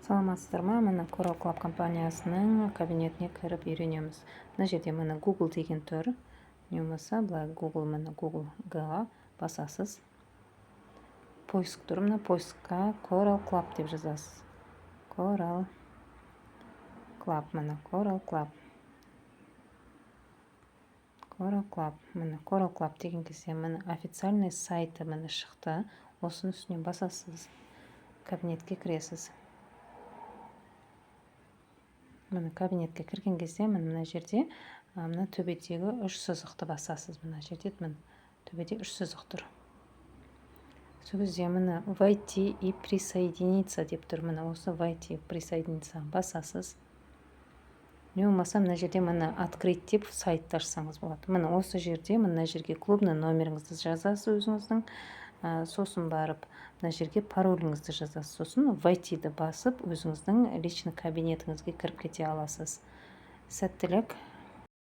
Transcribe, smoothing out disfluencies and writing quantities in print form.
Саламатсыздар ма? Мына Coral Club компаниясының кабинетіне кіріп үйренеміз. Мына жерде мына Google деген тұр. Не болмаса, былай Google, мына Google-ға басасыз. Поиск тұр, мына поискқа Coral Club деп жазасыз. Coral Club, мына Coral Club. Coral Club, мына Coral Club деген кезде мына официальный сайты мына шықты. Осының үстіне басасыз. Кабинетке кіресіз. Мына кабинетке кірген кезде мына жерде мына төбедегі 3 сызықты басасыз. Мына жерде мына төбеде 3 сызық тұр. Сол кезде мына войти и присоединиться деп тұр. Мына осы войти присоединиться басасыз. Не болмаса мына жерде мына открыть деп сайтты ашсаңыз болады. Мына осы жерде мына жерге клубный номеріңізді жазасыз өзіңіздің. Сосын барып мына жерге пароліңізді жазасыз. Сосын войти-ді басып өзіңіздің личный кабинетіңізге кіріп кете аласыз. Сәттілік.